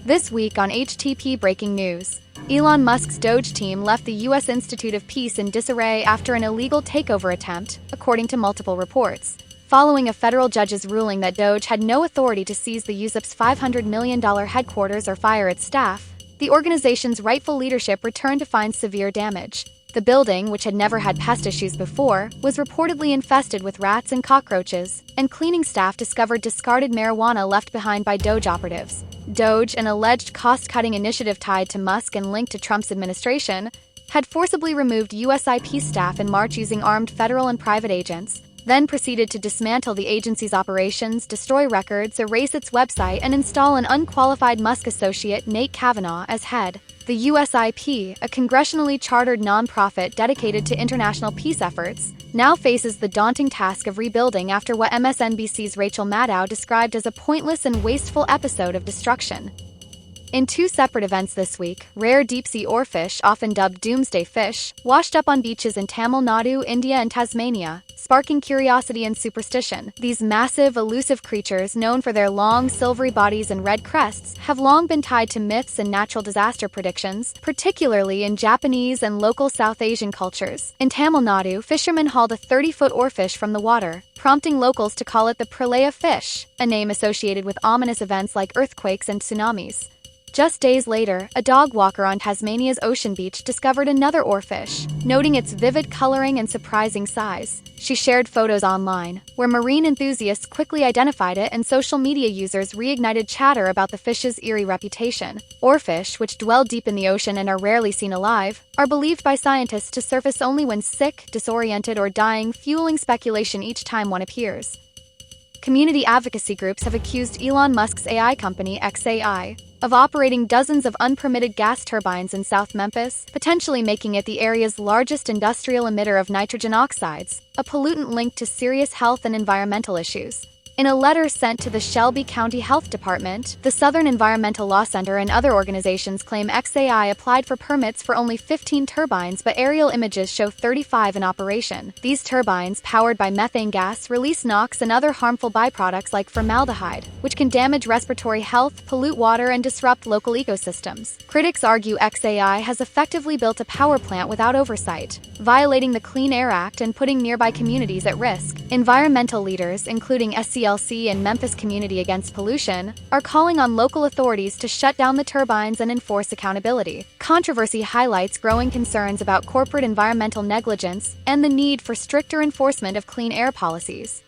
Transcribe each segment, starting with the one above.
This week on HTP Breaking News, Elon Musk's Doge team left the U.S. Institute of Peace in disarray after an illegal takeover attempt, according to multiple reports. Following a federal judge's ruling that Doge had no authority to seize the US's $500 million headquarters or fire its staff, the organization's rightful leadership returned to find severe damage. The building, which had never had pest issues before, was reportedly infested with rats and cockroaches, and cleaning staff discovered discarded marijuana left behind by Doge operatives. Doge, an alleged cost-cutting initiative tied to Musk and linked to Trump's administration, had forcibly removed U.S. IP staff in March using armed federal and private agents, then proceeded to dismantle the agency's operations, destroy records, erase its website, and install an unqualified Musk associate, Nate Kavanaugh, as head. The USIP, a congressionally chartered nonprofit dedicated to international peace efforts, now faces the daunting task of rebuilding after what MSNBC's Rachel Maddow described as a pointless and wasteful episode of destruction. In two separate events this week, rare deep-sea oarfish, often dubbed Doomsday Fish, washed up on beaches in Tamil Nadu, India and Tasmania, sparking curiosity and superstition. These massive, elusive creatures, known for their long, silvery bodies and red crests, have long been tied to myths and natural disaster predictions, particularly in Japanese and local South Asian cultures. In Tamil Nadu, fishermen hauled a 30-foot oarfish from the water, prompting locals to call it the Pralaya fish, a name associated with ominous events like earthquakes and tsunamis. Just days later, a dog walker on Tasmania's ocean beach discovered another oarfish, noting its vivid coloring and surprising size. She shared photos online, where marine enthusiasts quickly identified it and social media users reignited chatter about the fish's eerie reputation. Oarfish, which dwell deep in the ocean and are rarely seen alive, are believed by scientists to surface only when sick, disoriented, or dying, fueling speculation each time one appears. Community advocacy groups have accused Elon Musk's AI company, xAI, of operating dozens of unpermitted gas turbines in South Memphis, potentially making it the area's largest industrial emitter of nitrogen oxides, a pollutant linked to serious health and environmental issues. In a letter sent to the Shelby County Health Department, the Southern Environmental Law Center and other organizations claim xAI applied for permits for only 15 turbines, but aerial images show 35 in operation. These turbines, powered by methane gas, release NOx and other harmful byproducts like formaldehyde, which can damage respiratory health, pollute water, and disrupt local ecosystems. Critics argue xAI has effectively built a power plant without oversight, violating the Clean Air Act and putting nearby communities at risk. Environmental leaders, including SCLC and Memphis Community Against Pollution, are calling on local authorities to shut down the turbines and enforce accountability. Controversy highlights growing concerns about corporate environmental negligence and the need for stricter enforcement of clean air policies.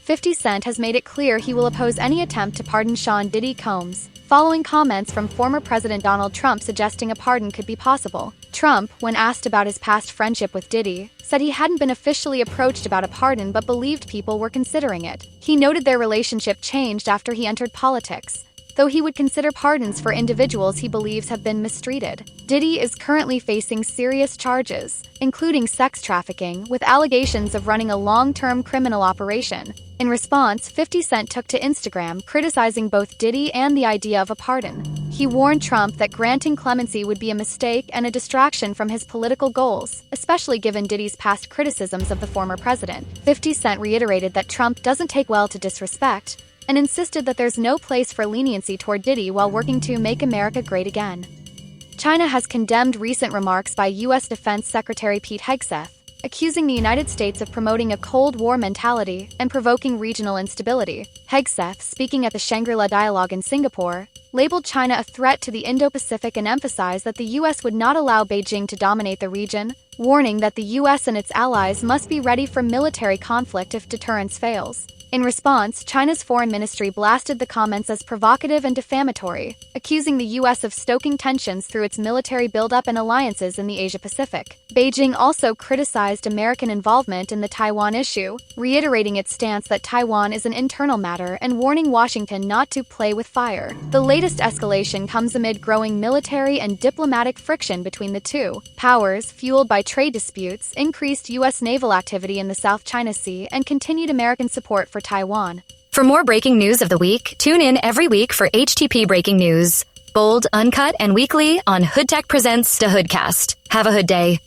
50 Cent has made it clear he will oppose any attempt to pardon Sean Diddy Combs, following comments from former President Donald Trump suggesting a pardon could be possible. Trump, when asked about his past friendship with Diddy, said he hadn't been officially approached about a pardon but believed people were considering it. He noted their relationship changed after he entered politics, though he would consider pardons for individuals he believes have been mistreated. Diddy is currently facing serious charges, including sex trafficking, with allegations of running a long-term criminal operation. In response, 50 Cent took to Instagram, criticizing both Diddy and the idea of a pardon. He warned Trump that granting clemency would be a mistake and a distraction from his political goals, especially given Diddy's past criticisms of the former president. 50 Cent reiterated that Trump doesn't take well to disrespect, and insisted that there's no place for leniency toward Diddy while working to make America great again. China has condemned recent remarks by U.S. Defense Secretary Pete Hegseth, accusing the United States of promoting a Cold War mentality and provoking regional instability. Hegseth, speaking at the Shangri-La Dialogue in Singapore, labeled China a threat to the Indo-Pacific and emphasized that the U.S. would not allow Beijing to dominate the region, warning that the U.S. and its allies must be ready for military conflict if deterrence fails. In response, China's foreign ministry blasted the comments as provocative and defamatory, accusing the U.S. of stoking tensions through its military buildup and alliances in the Asia-Pacific. Beijing also criticized American involvement in the Taiwan issue, reiterating its stance that Taiwan is an internal matter and warning Washington not to play with fire. The latest escalation comes amid growing military and diplomatic friction between the two powers, fueled by trade disputes, increased U.S. naval activity in the South China Sea, and continued American support for Taiwan. For more breaking news of the week, tune in every week for HTP Breaking News. Bold, uncut, and weekly on Hood Tech Presents the Hoodcast. Have a hood day.